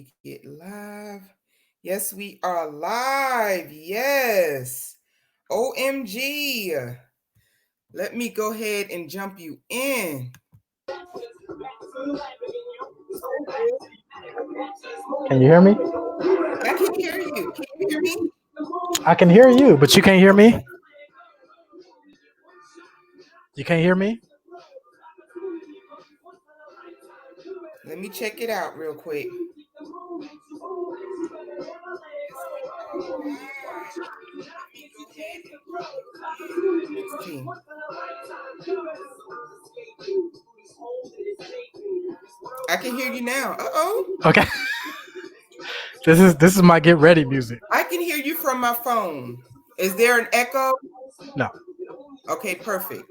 we get live? Yes, we are live. Yes. OMG. Let me go ahead and jump you in. Can you hear me? I can hear you. Can you hear me? I can hear you, but you can't hear me? You can't hear me? Let me check it out real quick. Let's see. I can hear you now. Uh-oh. Okay. This is my get ready music. I can hear you from my phone. Is there an echo? No. Okay, perfect.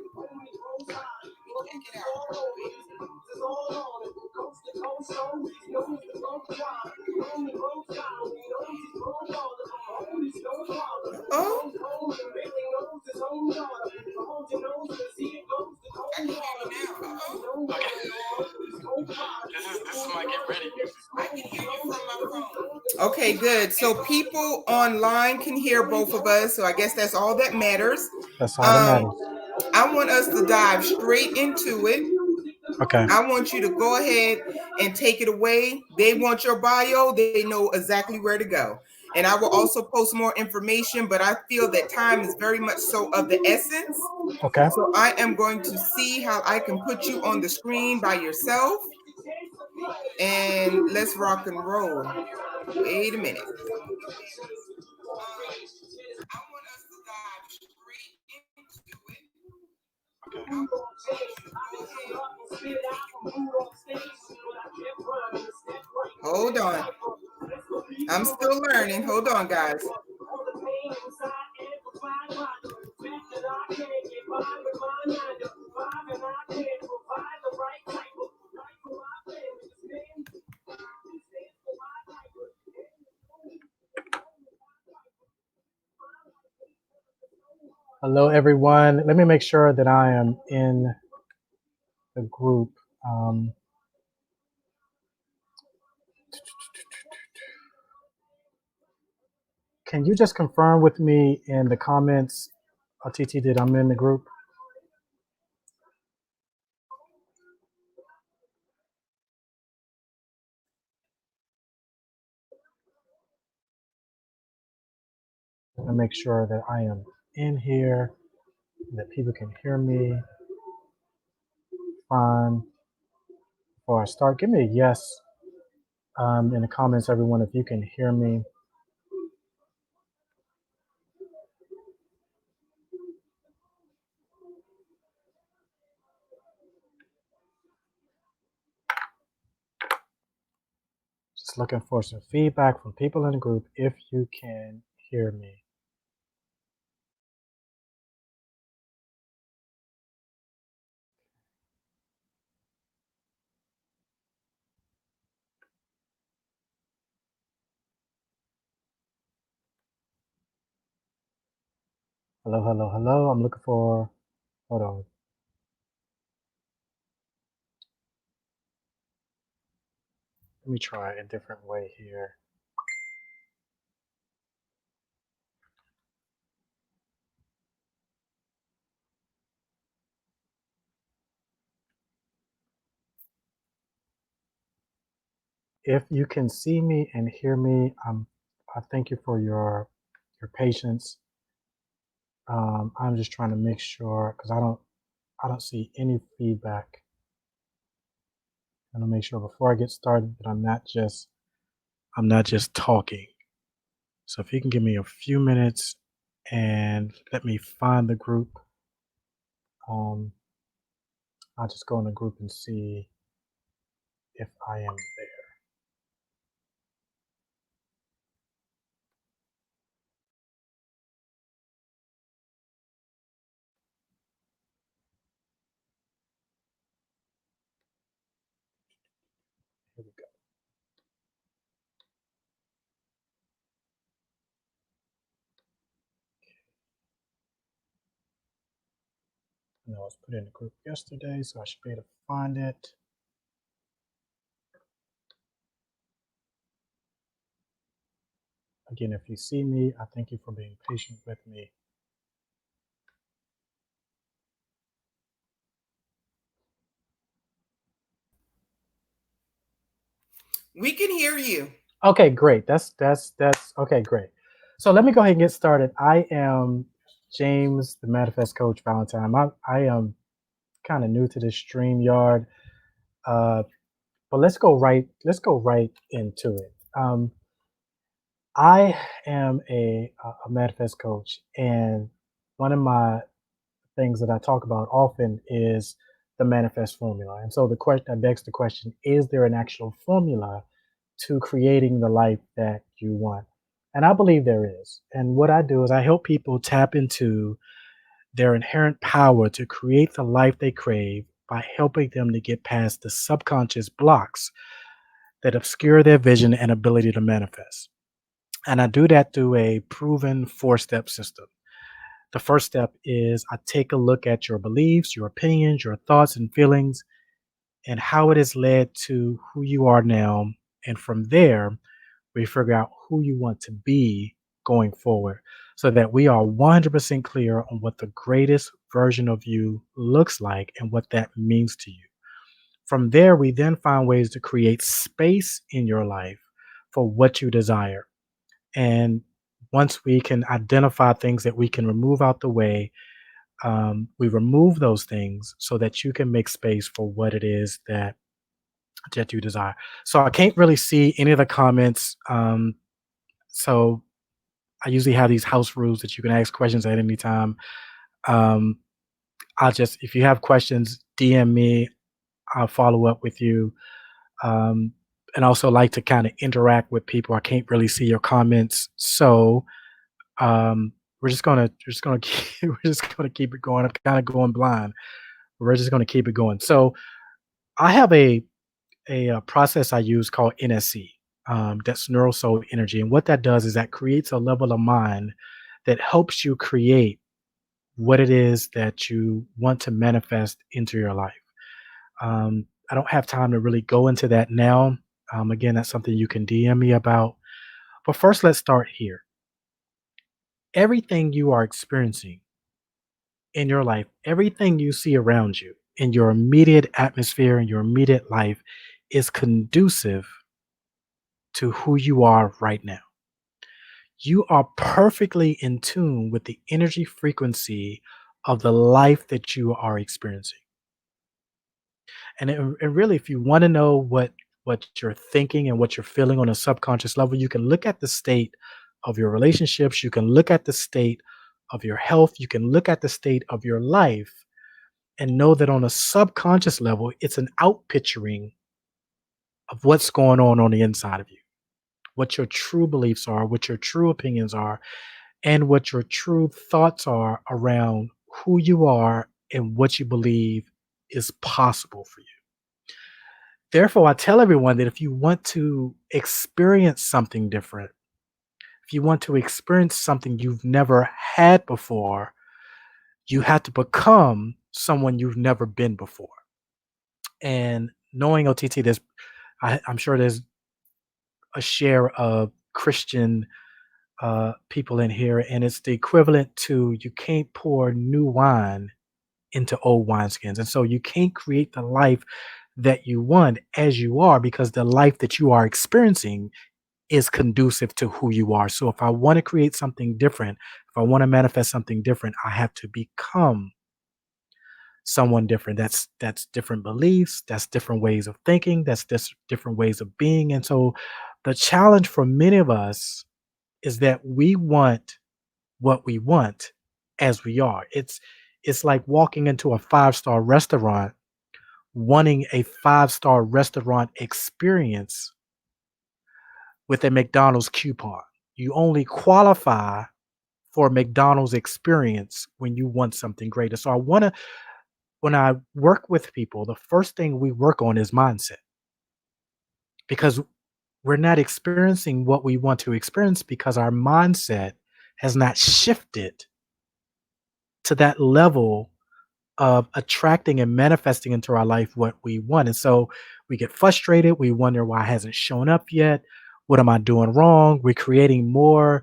Oh. I can hear you now. Uh-oh. This is my get ready music. I can hear you from my phone. Okay, good. So people online can hear both of us. So I guess that's all that matters. That's all that matters. I want us to dive straight into it. Okay. I want you to go ahead and take it away. They want your bio. They know exactly where to go. And I will also post more information, but I feel that time is very much so of the essence. Okay. So I am going to see how I can put you on the screen by yourself. And let's rock and roll. Wait a minute. I want us to dive straight into it. Hold on. I'm still learning. Hold on, guys. Hello, everyone. Let me make sure that I am in the group. Can you just confirm with me in the comments, TT, that I'm in the group? And make sure that I am in here, that people can hear me fine before I start. Give me a yes in the comments, everyone, if you can hear me. Just looking for some feedback from people in the group if you can hear me. Hello, hello, hello. I'm looking for, hold on. Let me try a different way here. If you can see me and hear me, I thank you for your patience. I'm just trying to make sure because I don't see any feedback. I want to make sure before I get started that I'm not just talking. So if you can give me a few minutes and let me find the group, I'll just go in the group and see if I am there. Here we go. I know I was put in the group yesterday, so I should be able to find it. Again, if you see me, I thank you for being patient with me. We can hear you. Okay, great. That's okay, great. So let me go ahead and get started. I am James, the Manifest Coach Valentine. I am kind of new to this StreamYard, uh, but let's go right into it. I am a manifest coach, and one of my things that I talk about often is the manifest formula. And so the question that begs the question: is there an actual formula to creating the life that you want? And I believe there is. And what I do is I help people tap into their inherent power to create the life they crave by helping them to get past the subconscious blocks that obscure their vision and ability to manifest. And I do that through a proven 4 step system. The first step is I take a look at your beliefs, your opinions, your thoughts and feelings, and how it has led to who you are now. And from there, we figure out who you want to be going forward so that we are 100% clear on what the greatest version of you looks like and what that means to you. From there, we then find ways to create space in your life for what you desire. And once we can identify things that we can remove out the way, we remove those things so that you can make space for what it is that you desire. So I can't really see any of the comments. So I usually have these house rules that you can ask questions at any time. Um, I'll just, if you have questions, DM me. I'll follow up with you. Um, and also like to kind of interact with people. I can't really see your comments, so um, we're just gonna keep it going. I'm kind of going blind. We're just gonna keep it going. So I have a process I use called NSC. That's Neuro-Soul Energy, and what that does is that creates a level of mind that helps you create what it is that you want to manifest into your life. I don't have time to really go into that now. Again, that's something you can DM me about. But first, let's start here. Everything you are experiencing in your life, everything you see around you in your immediate atmosphere, in your immediate life, is conducive to who you are right now. You are perfectly in tune with the energy frequency of the life that you are experiencing. And really, if you want to know what you're thinking and what you're feeling on a subconscious level, you can look at the state of your relationships. You can look at the state of your health. You can look at the state of your life and know that on a subconscious level, it's an outpicturing of what's going on the inside of you, what your true beliefs are, what your true opinions are, and what your true thoughts are around who you are and what you believe is possible for you. Therefore, I tell everyone that if you want to experience something different, if you want to experience something you've never had before, you have to become someone you've never been before. And knowing OTT, I'm sure there's a share of Christian people in here, and it's the equivalent to you can't pour new wine into old wineskins. And so you can't create the life that you want as you are because the life that you are experiencing is conducive to who you are. So if I want to create something different, if I want to manifest something different, I have to become someone different. That's different beliefs, that's different ways of thinking, that's different ways of being. And so the challenge for many of us is that we want what we want as we are. It's like walking into a five-star restaurant wanting a five-star restaurant experience with a McDonald's coupon. You only qualify for a McDonald's experience when you want something greater. So I want to when I work with people, the first thing we work on is mindset because we're not experiencing what we want to experience because our mindset has not shifted to that level of attracting and manifesting into our life what we want. And so we get frustrated. We wonder why it hasn't shown up yet. What am I doing wrong? We're creating more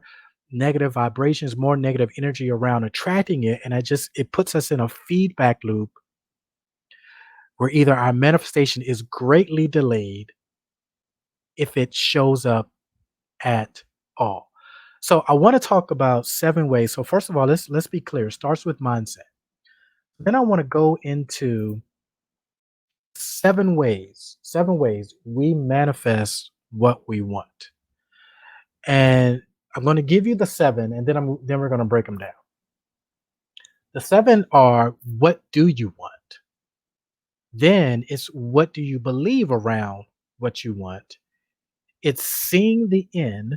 negative vibrations, more negative energy around attracting it. And it puts us in a feedback loop where either our manifestation is greatly delayed if it shows up at all. So I want to talk about 7 ways. So first of all, let's be clear. It starts with mindset. Then I want to go into 7 ways we manifest what we want. And I'm going to give you the 7 and then we're going to break them down. The 7 are, what do you want? Then it's, what do you believe around what you want? It's seeing the end.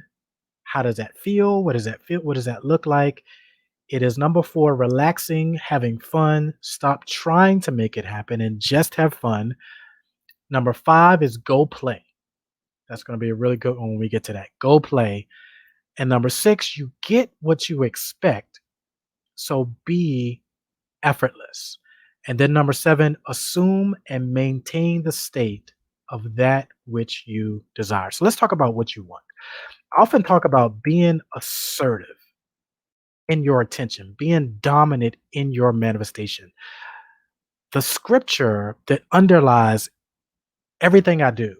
How does that feel? What does that feel? What does that look like? It is number 4, relaxing, having fun. Stop trying to make it happen and just have fun. Number 5 is go play. That's going to be a really good one when we get to that. Go play. And number 6, you get what you expect. So be effortless. And then number 7, assume and maintain the state of that which you desire. So let's talk about what you want. I often talk about being assertive in your attention, being dominant in your manifestation. The scripture that underlies everything I do,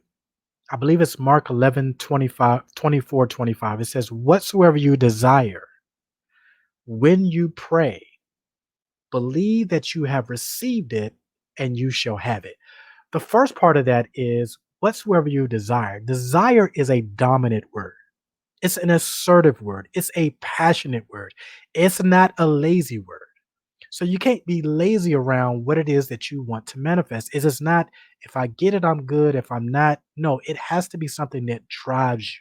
I believe it's Mark 11:24-25. It says, whatsoever you desire, when you pray, believe that you have received it and you shall have it. The first part of that is whatsoever you desire. Desire is a dominant word. It's an assertive word. It's a passionate word. It's not a lazy word. So you can't be lazy around what it is that you want to manifest. It's not, if I get it, I'm good. If I'm not, no, it has to be something that drives you.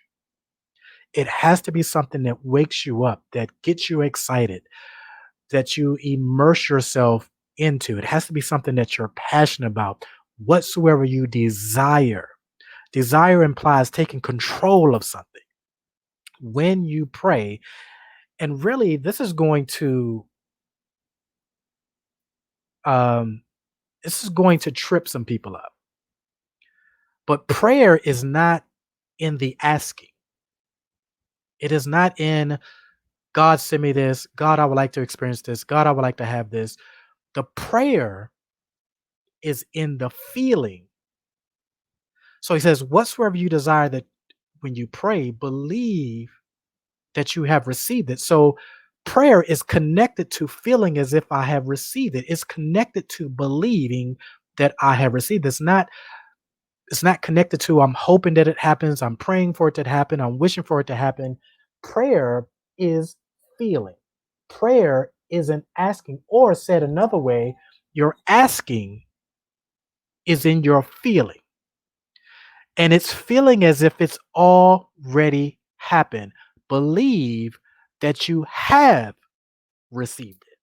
It has to be something that wakes you up, that gets you excited, that you immerse yourself into. It has to be something that you're passionate about. Whatsoever you desire. Desire implies taking control of something. When you pray, and really um, this is going to trip some people up. But prayer is not in the asking. It is not in, God, send me this. God, I would like to experience this. God, I would like to have this. The prayer is in the feeling. So he says, whatsoever you desire, that when you pray, believe that you have received it. So prayer is connected to feeling as if I have received it. It's connected to believing that I have received it. It's not connected to, I'm hoping that it happens, I'm praying for it to happen, I'm wishing for it to happen. Prayer is feeling. Prayer isn't asking, or said another way, your asking is in your feeling. And it's feeling as if it's already happened. Believe that you have received it.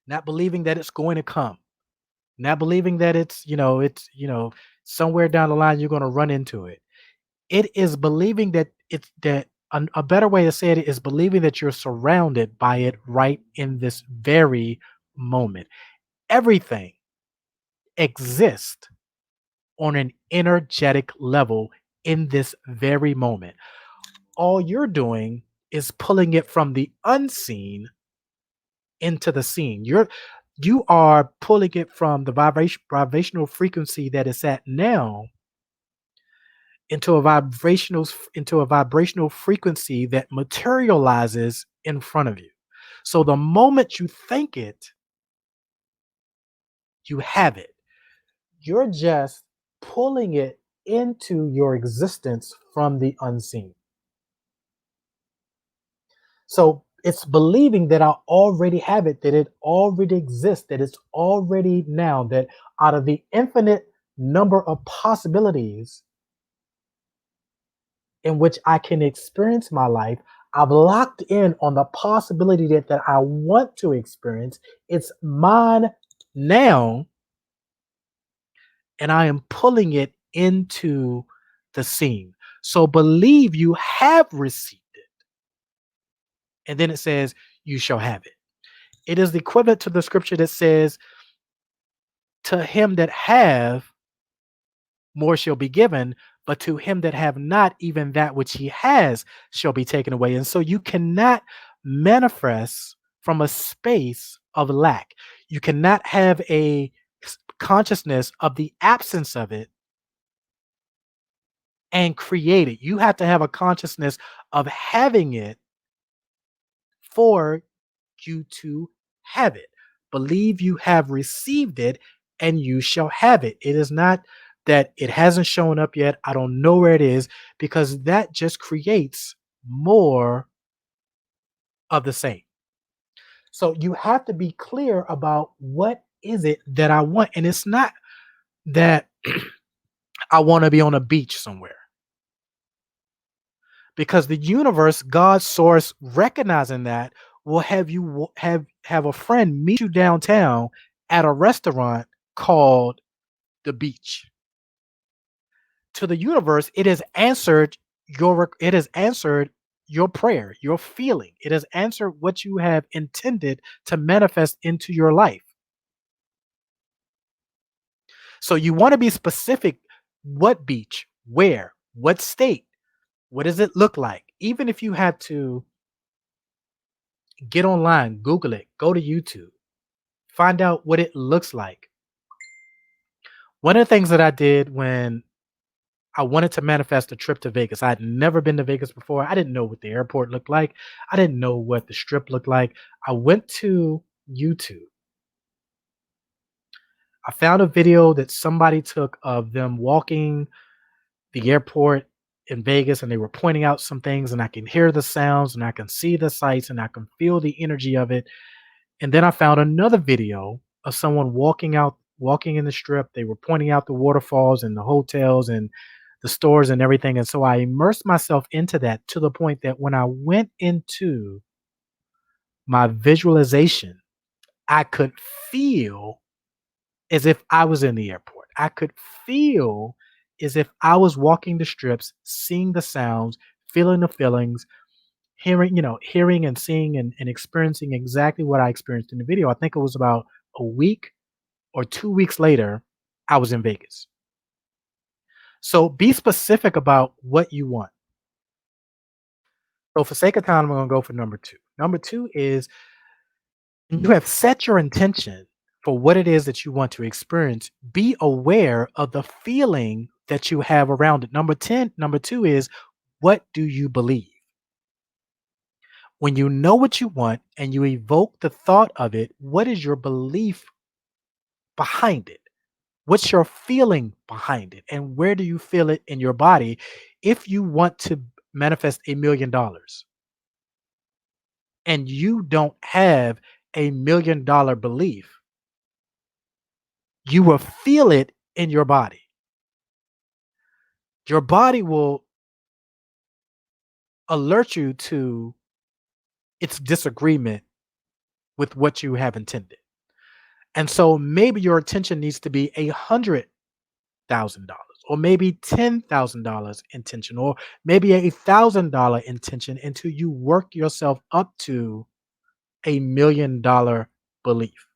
Not believing that it's going to come. Not believing that somewhere down the line you're going to run into it. It is believing that a better way to say it is believing that you're surrounded by it right in this very moment. Everything exists on an energetic level in this very moment. All you're doing is pulling it from the unseen into the scene. You are pulling it from the vibrational frequency that it's at now into a vibrational frequency that materializes in front of you. So the moment you think it, you have it. You're just pulling it into your existence from the unseen. So it's believing that I already have it, that it already exists, that it's already now, that out of the infinite number of possibilities in which I can experience my life, I've locked in on the possibility that I want to experience. It's mine now, and I am pulling it into the scene. So believe you have received it. And then it says, you shall have it. It is the equivalent to the scripture that says, to him that have, more shall be given, But to him that have not, even that which he has shall be taken away. And so you cannot manifest from a space of lack. You cannot have a consciousness of the absence of it and create it. You have to have a consciousness of having it for you to have it. Believe you have received it and you shall have it. It is not that it hasn't shown up yet. I don't know where it is, because that just creates more of the same. So you have to be clear about what is it that I want. And it's not that I want to be on a beach somewhere, because the universe, God's source, recognizing that, will have you have a friend meet you downtown at a restaurant called the beach. To the universe, it has answered it has answered your prayer, your feeling. It has answered what you have intended to manifest into your life. So you want to be specific. What beach, where, what state, what does it look like? Even if you have to get online, Google it, go to YouTube, find out what it looks like. One of the things that I did when I wanted to manifest a trip to Vegas, I had never been to Vegas before. I didn't know what the airport looked like. I didn't know what the strip looked like. I went to YouTube. I found a video that somebody took of them walking the airport in Vegas, and they were pointing out some things, and I can hear the sounds and I can see the sights and I can feel the energy of it. And then I found another video of someone walking in the strip. They were pointing out the waterfalls and the hotels and the stores and everything. And so I immersed myself into that to the point that when I went into my visualization, I could feel as if I was in the airport. I could feel as if I was walking the strips, seeing the sounds, feeling the feelings, hearing and seeing and experiencing exactly what I experienced in the video. I think it was about a week or 2 weeks later, I was in Vegas. So be specific about what you want. So for sake of time, I'm going to go for number two. Number two is you have set your intention for what it is that you want to experience. Be aware of the feeling that you have around it. Number two is, what do you believe? When you know what you want and you evoke the thought of it, what is your belief behind it? What's your feeling behind it? And where do you feel it in your body? If you want to manifest $1 million and you don't have $1 million belief, you will feel it in your body. Your body will alert you to its disagreement with what you have intended. And so maybe your attention needs to be $100,000, or maybe $10,000 intention, or maybe $1,000 intention, until you work yourself up to $1 million belief.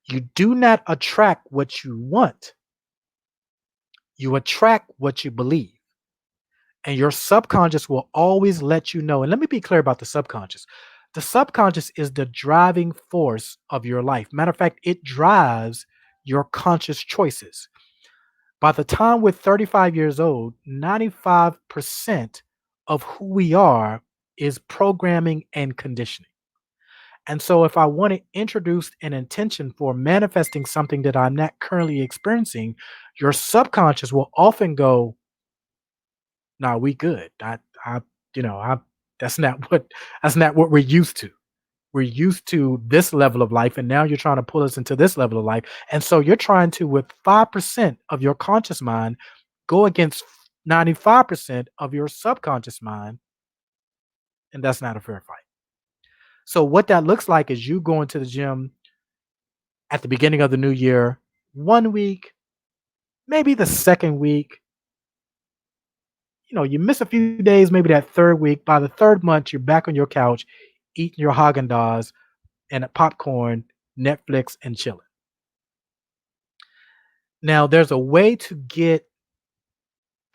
You do not attract what you want, you attract what you believe. And your subconscious will always let you know. And let me be clear about the subconscious. The subconscious is the driving force of your life. Matter of fact, it drives your conscious choices. By the time we're 35 years old, 95% of who we are is programming and conditioning. And so, if I want to introduce an intention for manifesting something that I'm not currently experiencing, your subconscious will often go, "Nah, we good. I, you know, I. That's not what. That's not what we're used to. We're used to this level of life, and now you're trying to pull us into this level of life. And so you're trying to, with 5% of your conscious mind, go against 95% of your subconscious mind, and that's not a fair fight. So what that looks like is you going to the gym at the beginning of the new year, 1 week, maybe the second week, you miss a few days, maybe that third week. By the third month, you're back on your couch, eating your Haagen-Dazs and a popcorn, Netflix, and chilling. Now, there's a way to get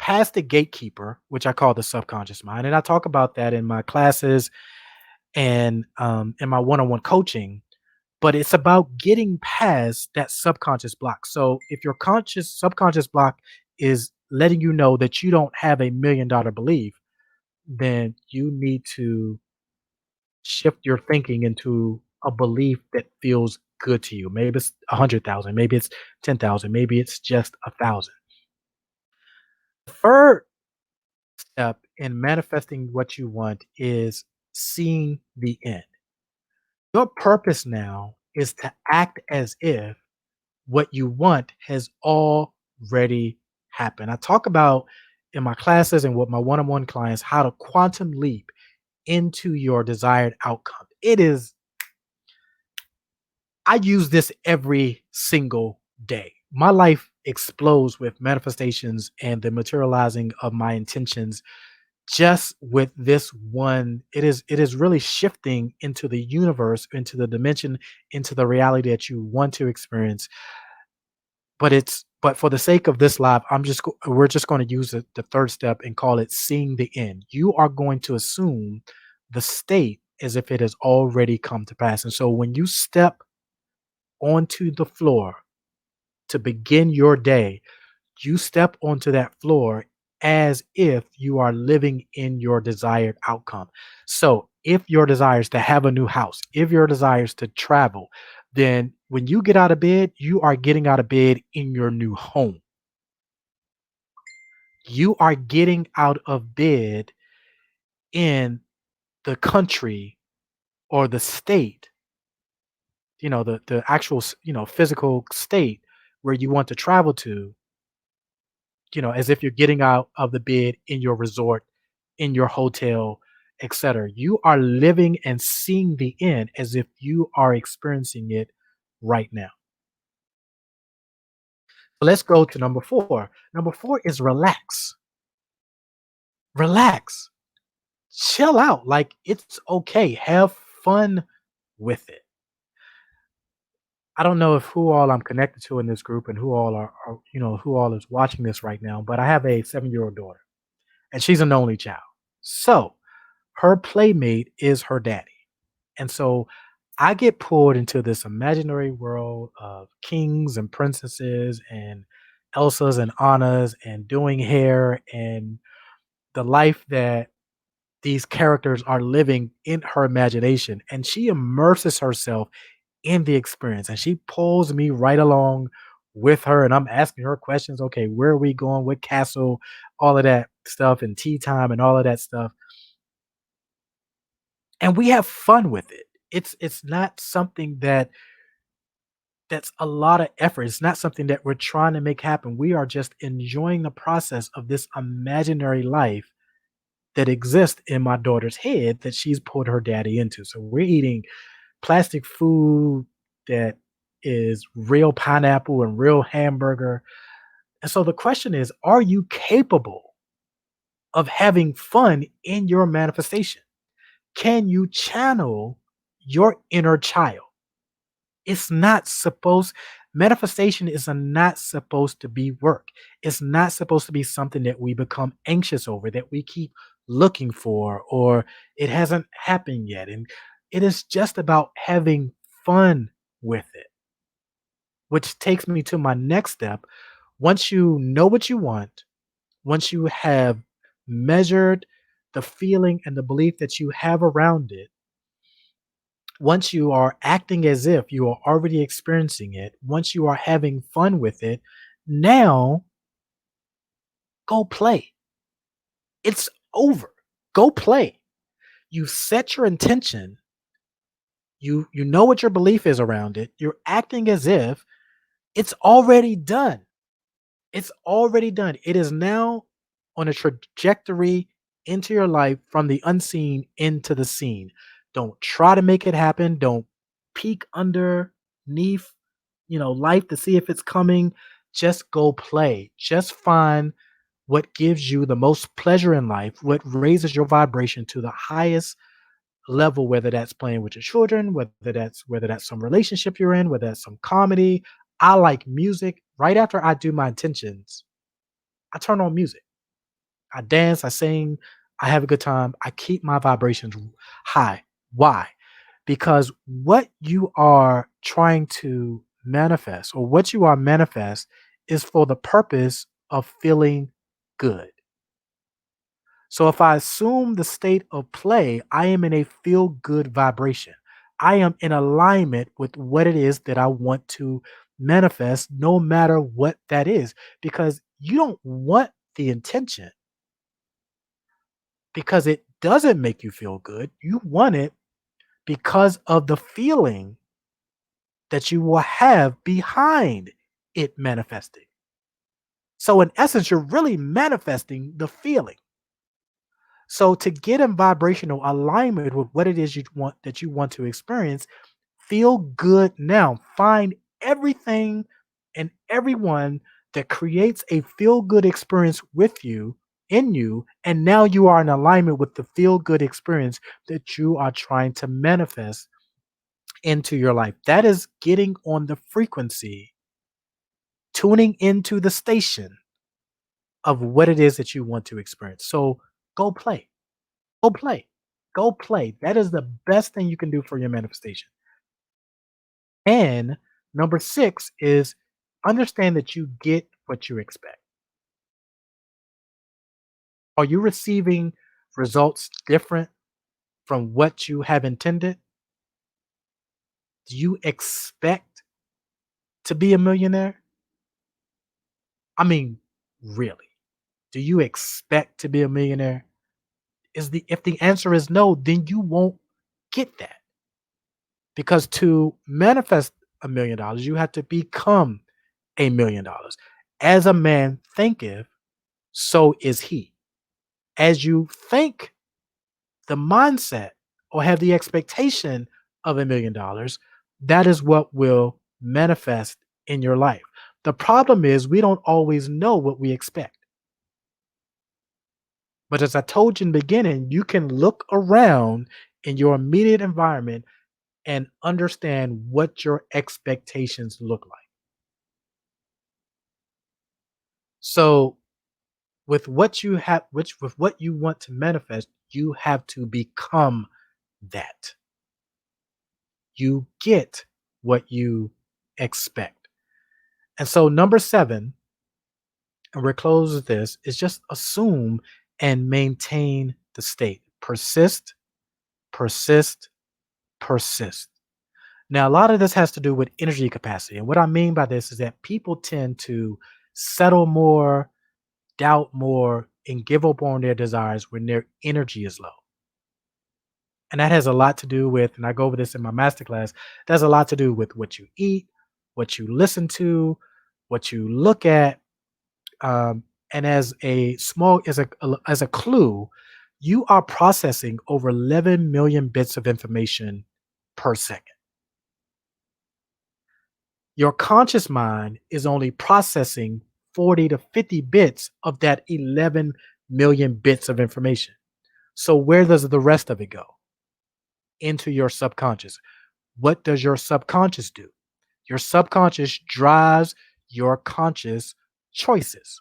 past the gatekeeper, which I call the subconscious mind, and I talk about that in my classes and in my one-on-one coaching. But it's about getting past that subconscious block. So if your conscious subconscious block is letting you know that you don't have $1 million belief, then you need to shift your thinking into a belief that feels good to you. Maybe it's 100,000, maybe it's 10,000, maybe it's just 1,000. The third step in manifesting what you want is seeing the end. Your purpose now is to act as if what you want has already happened. I talk about in my classes and with my one on one clients how to quantum leap into your desired outcome. I use this every single day. My life explodes with manifestations and the materializing of my intentions just with this one. It is really shifting into the universe, into the dimension, into the reality that you want to experience. But for the sake of this live, we're just going to use the third step and call it seeing the end. You are going to assume the state as if it has already come to pass. And so when you step onto the floor to begin your day, you step onto that floor as if you are living in your desired outcome. So, if your desire is to have a new house, if your desire is to travel, then when you get out of bed, you are getting out of bed in your new home. You are getting out of bed in the country or the state, the actual, physical state where you want to travel to, as if you're getting out of the bed in your resort, in your hotel, etc. You are living and seeing the end as if you are experiencing it right now. So let's go to number four. Number four is relax. Relax. Chill out. Like it's okay. Have fun with it. I don't know if who all I'm connected to in this group and who all who all is watching this right now, but I have a 7-year-old daughter and she's an only child. So her playmate is her daddy. And so I get pulled into this imaginary world of kings and princesses and Elsas and Annas and doing hair and the life that these characters are living in her imagination. And she immerses herself in the experience and she pulls me right along with her. And I'm asking her questions. Okay, where are we going? What castle? All of that stuff and tea time and all of that stuff, and we have fun with it. It's not something that's a lot of effort. It's not something that we're trying to make happen. We are just enjoying the process of this imaginary life that exists in my daughter's head that she's pulled her daddy into. So we're eating plastic food that is real pineapple and real hamburger. And so the question is, are you capable of having fun in your manifestation? Can you channel your inner child? It's not supposed Manifestation is not supposed to be work. It's not supposed to be something that we become anxious over, that we keep looking for, or it hasn't happened yet. And it is just about having fun with it, which takes me to my next step. Once you know what you want, once you have measured the feeling and the belief that you have around it, once you are acting as if you are already experiencing it, once you are having fun with it, now go play. It's over. Go play. You set your intention. You know what your belief is around it. You're acting as if it's already done. It's already done. It is now on a trajectory into your life from the unseen into the seen. Don't try to make it happen. Don't peek underneath, life to see if it's coming. Just go play. Just find what gives you the most pleasure in life, what raises your vibration to the highest level, whether that's playing with your children, whether that's some relationship you're in, whether that's some comedy. I like music. Right after I do my intentions, I turn on music. I dance, I sing, I have a good time. I keep my vibrations high. Why? Because what you are trying to manifest or what you are manifest is for the purpose of feeling good. So if I assume the state of play, I am in a feel good vibration. I am in alignment with what it is that I want to manifest, no matter what that is, because you don't want the intention because it doesn't make you feel good. You want it because of the feeling that you will have behind it manifesting. So, in essence, you're really manifesting the feeling. So, to get in vibrational alignment with what it is you want to experience, feel good now. Find everything and everyone that creates a feel good experience with you in you. And now you are in alignment with the feel good experience that you are trying to manifest into your life. That is getting on the frequency, tuning into the station of what it is that you want to experience. So go play, go play, go play. That is the best thing you can do for your manifestation. And number six is understand that you get what you expect. Are you receiving results different from what you have intended? Do you expect to be a millionaire? I mean, really, do you expect to be a millionaire? Is the If the answer is no, then you won't get that. Because to manifest $1 million, you have to become $1 million. As a man thinketh, so is he. As you think the mindset or have the expectation of $1 million, that is what will manifest in your life. The problem is we don't always know what we expect. But as I told you in the beginning, you can look around in your immediate environment and understand what your expectations look like. So with what you want to manifest, you have to become that. You get what you expect. And so number 7, and we're close with this, is just assume and maintain the state. Persist, persist, persist. Now, a lot of this has to do with energy capacity. And what I mean by this is that people tend to settle more, doubt more, and give up on their desires when their energy is low. And that has a lot to do with, and I go over this in my masterclass, that's a lot to do with what you eat, what you listen to, what you look at. Um, and as a clue, you are processing over 11 million bits of information per second. Your conscious mind is only processing 40 to 50 bits of that 11 million bits of information. So where does the rest of it go? Into your subconscious. What does your subconscious do? Your subconscious drives your conscious choices.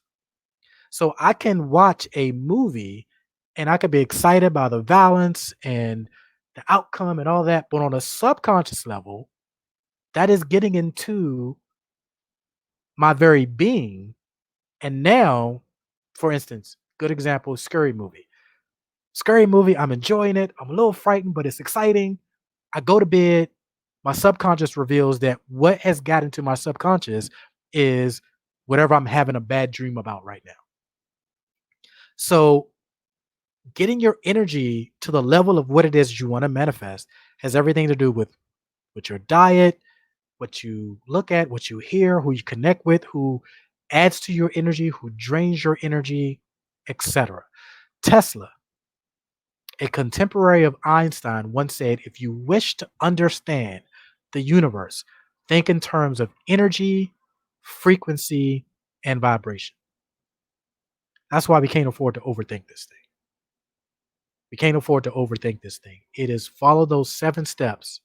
So I can watch a movie and I could be excited by the violence and the outcome and all that, but on a subconscious level, that is getting into my very being. And now, for instance, good example, scary movie. Scary movie, I'm enjoying it. I'm a little frightened, but it's exciting. I go to bed. My subconscious reveals that what has got into my subconscious is whatever I'm having a bad dream about right now. So, getting your energy to the level of what it is you want to manifest has everything to do with your diet, what you look at, what you hear, who you connect with, who adds to your energy, who drains your energy, etc. Tesla, a contemporary of Einstein, once said, if you wish to understand the universe, think in terms of energy, frequency, and vibration. That's why we can't afford to overthink this thing. We can't afford to overthink this thing. It is follow those 7 steps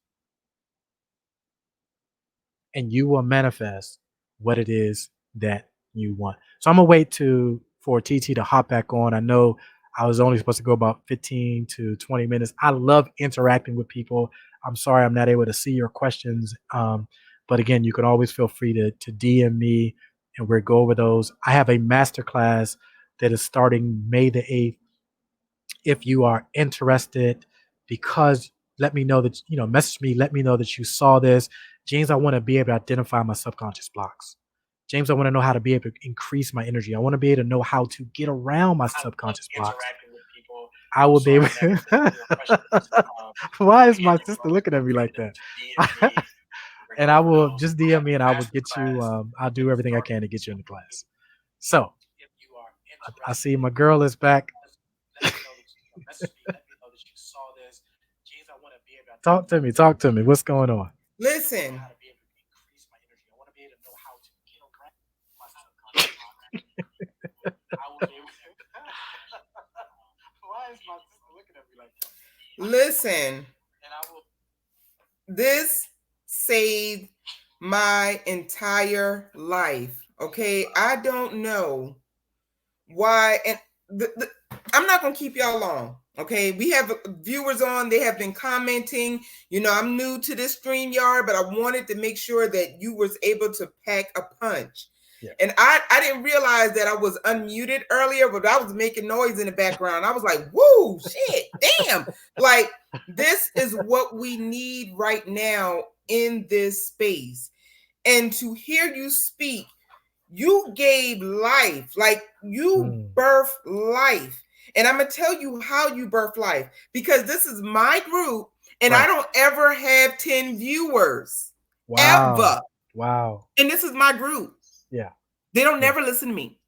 and you will manifest what it is that you want. So I'm gonna wait to for TT to hop back on. I know I was only supposed to go about 15 to 20 minutes. I love interacting with people. I'm sorry I'm not able to see your questions. But again, you can always feel free to DM me and we'll go over those. I have a masterclass that is starting May the 8th. If you are interested, because let me know that, message me, let me know that you saw this. James, I want to be able to identify my subconscious blocks. James, I want to know how to be able to increase my energy. I want to be able to know how to get around my subconscious blocks. I will be able Why is my sister looking at me like that? And I will just DM me and I will get you, I'll do everything I can to get you in the class. So I see my girl is back. Talk to me. Talk to me. What's going on? Listen, listen, this saved my entire life. Okay. I don't know why. And I'm not going to keep y'all long. Okay. We have viewers on, they have been commenting. I'm new to this StreamYard, but I wanted to make sure that you was able to pack a punch. Yeah. And I didn't realize that I was unmuted earlier, but I was making noise in the background. I was like, woo, shit, damn. Like, this is what we need right now in this space. And to hear you speak, you gave life, like you birthed life. And I'm going to tell you how you birth life, because this is my group and I don't ever have 10 viewers. Wow. Ever. Wow. And this is my group. Yeah. They don't never listen to me.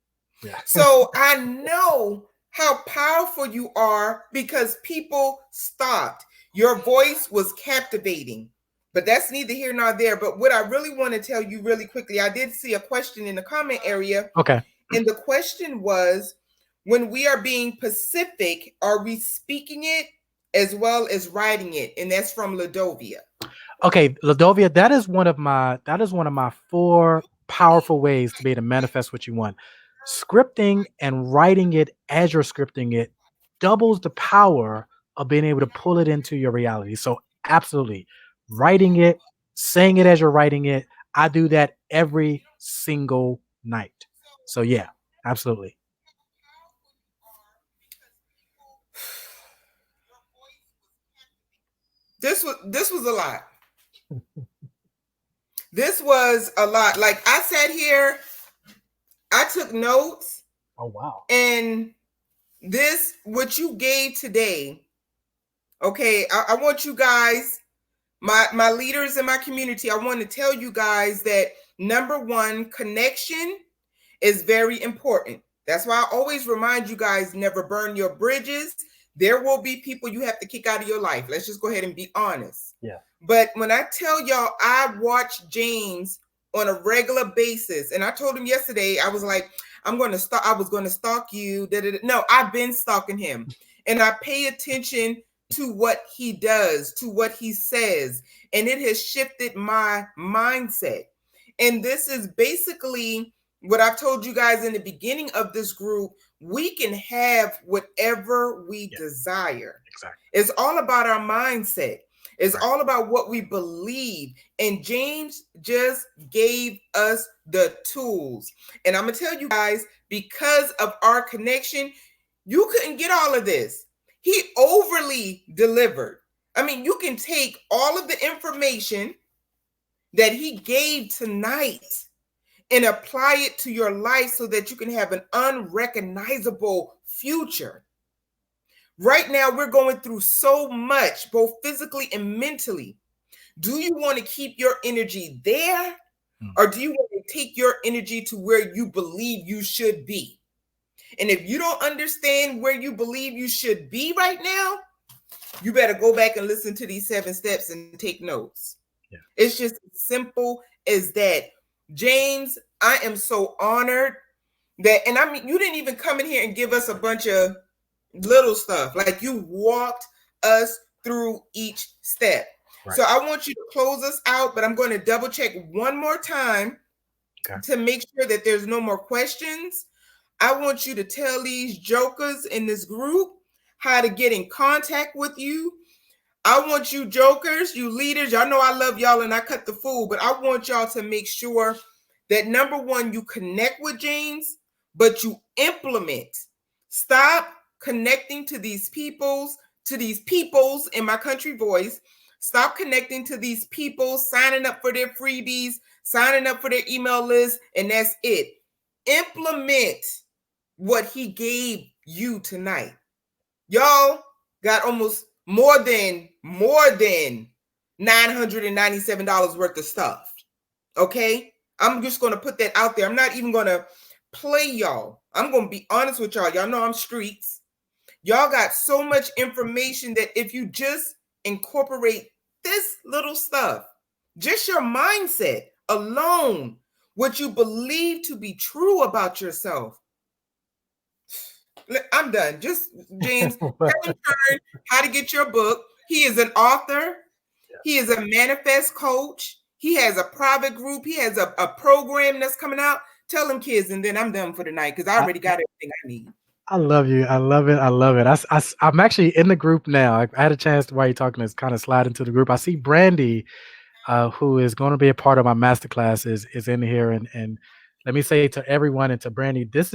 Yeah. So I know how powerful you are because people stopped. Your voice was captivating, but that's neither here nor there. But what I really want to tell you really quickly, I did see a question in the comment area. Okay. And the question was, when we are being Pacific, are we speaking it as well as writing it? And that's from Ladovia. Okay, Ladovia, that is one of my 4 powerful ways to be able to manifest what you want. Scripting and writing it as you're scripting it doubles the power of being able to pull it into your reality. So absolutely, writing it, saying it as you're writing it, I do that every single night. So yeah, absolutely. This was a lot. This was a lot. Like, I sat here, I took notes. Oh wow. And this, what you gave today, okay, I want you guys, my leaders in my community, I want to tell you guys that number one, connection is very important. That's why I always remind you guys, never burn your bridges. There will be people you have to kick out of your life. Let's just go ahead and be honest. Yeah. But when I tell y'all, I watch James on a regular basis, and I told him yesterday, I was like, I was going to stalk you. No, I've been stalking him, and I pay attention to what he does, to what he says, and it has shifted my mindset. And this is basically what I've told you guys in the beginning of this group. We can have whatever we desire. Exactly. It's all about our mindset. It's all about what we believe. And James just gave us the tools. And I'm going to tell you guys, because of our connection, you couldn't get all of this. He overly delivered. I mean, you can take all of the information that he gave tonight and apply it to your life so that you can have an unrecognizable future. Right now, we're going through so much, both physically and mentally. Do you want to keep your energy there, or do you want to take your energy to where you believe you should be? And if you don't understand where you believe you should be right now, you better go back and listen to these 7 steps and take notes. Yeah. It's just as simple as that. James, I am so honored that, and I mean, you didn't even come in here and give us a bunch of little stuff. Like, you walked us through each step. Right. So I want you to close us out, but I'm going to double check one more time to make sure that there's no more questions. I want you to tell these jokers in this group how to get in contact with you. I want you jokers, you leaders, y'all know I love y'all and I cut the fool, but I want y'all to make sure that number one, you connect with James, but you implement. Stop connecting to these peoples in my country voice. Stop connecting to these people, signing up for their freebies, signing up for their email list, and that's it. Implement what he gave you tonight. Y'all got almost more than $997 worth of stuff. Okay? I'm just going to put that out there. I'm not even going to play y'all. I'm going to be honest with y'all. Y'all know I'm streets. Y'all got so much information that if you just incorporate this little stuff, just your mindset alone, what you believe to be true about yourself. I'm done. Just James, tell him how to get your book. He is an author. He is a manifest coach. He has a private group. He has a program that's coming out. Tell them, kids, and then I'm done for the night because I already got everything I need. I love you. I love it. I love it. I'm actually in the group now. I had a chance while you're talking to kind of slide into the group. I see Brandy, who is going to be a part of my masterclass, is in here. And let me say to everyone and to Brandy, this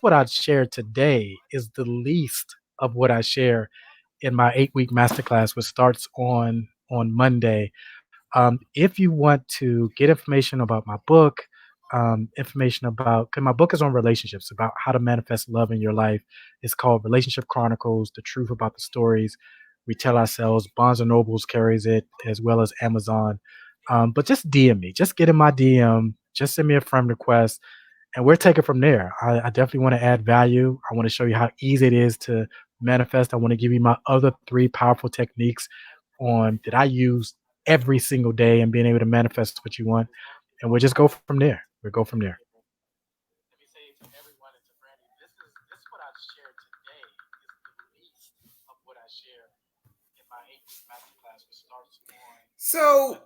what I shared today is the least of what I share in my 8-week masterclass, which starts on Monday. If you want to get information about my book, information about, because my book is on relationships, about how to manifest love in your life. It's called Relationship Chronicles: The Truth About the Stories We Tell Ourselves. Barnes and Nobles carries it as well as Amazon. But just DM me, just get in my DM, just send me a friend request, and we're taking from there. I definitely want to add value. I want to show you how easy it is to manifest. I want to give you my other 3 powerful techniques on that I use every single day and being able to manifest what you want. And we'll just go from there. We'll go from there. Let me say to everyone and to Brandy, this what I shared today is the least of what I share in my 8-week masterclass, which starts on So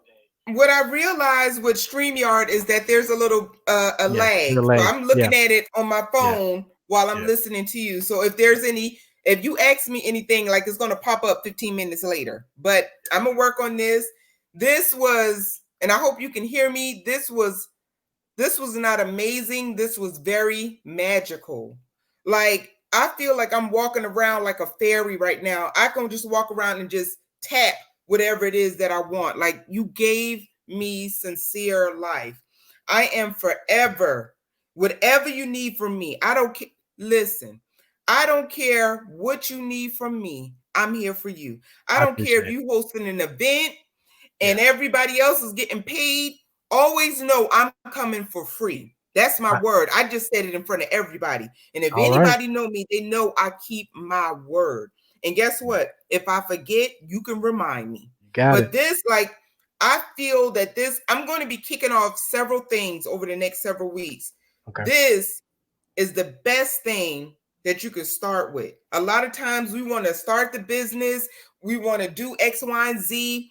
Monday. what I realized with StreamYard is that there's a little a Yeah, lag. your So leg. I'm looking Yeah, at it on my yeah, phone while I'm yeah. listening to you. So if there's if you ask me anything, like it's gonna pop up 15 minutes later. But I'm gonna work on this. This was, and I hope you can hear me. This was not amazing. This was very magical. Like, I feel like I'm walking around like a fairy right now. I can just walk around and just tap whatever it is that I want. Like, you gave me sincere life. I am forever. Whatever you need from me, I don't care. Listen, I don't care what you need from me. I'm here for you. I I don't care if appreciate it. you hosting an event Yeah. and everybody else is getting paid. Always know I'm coming for free. That's my I, word. I just said it in front of everybody. And if all right. anybody know me, they know I keep my word. And guess what? If I forget, you can remind me. Got But it. this, like, I feel that I'm going to be kicking off several things over the next several weeks. Okay. This is the best thing that you can start with. A lot of times we want to start the business, we want to do X, Y, and Z.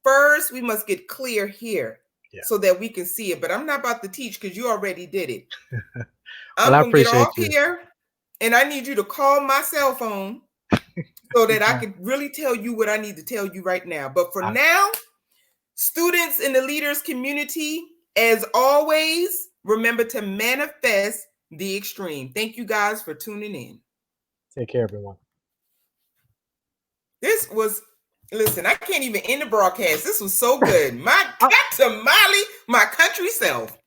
First, we must get clear here so that we can see it. But I'm not about to teach because you already did it. Well, I'm I going to get appreciate off you. here and I need you to call my cell phone so that I can really tell you what I need to tell you right now. But for now, students in the leaders community, as always, remember to manifest the extreme. Thank you guys for tuning in. Take care, everyone. This was, listen, I can't even end the broadcast. This was so good. My cat to Molly, my country self.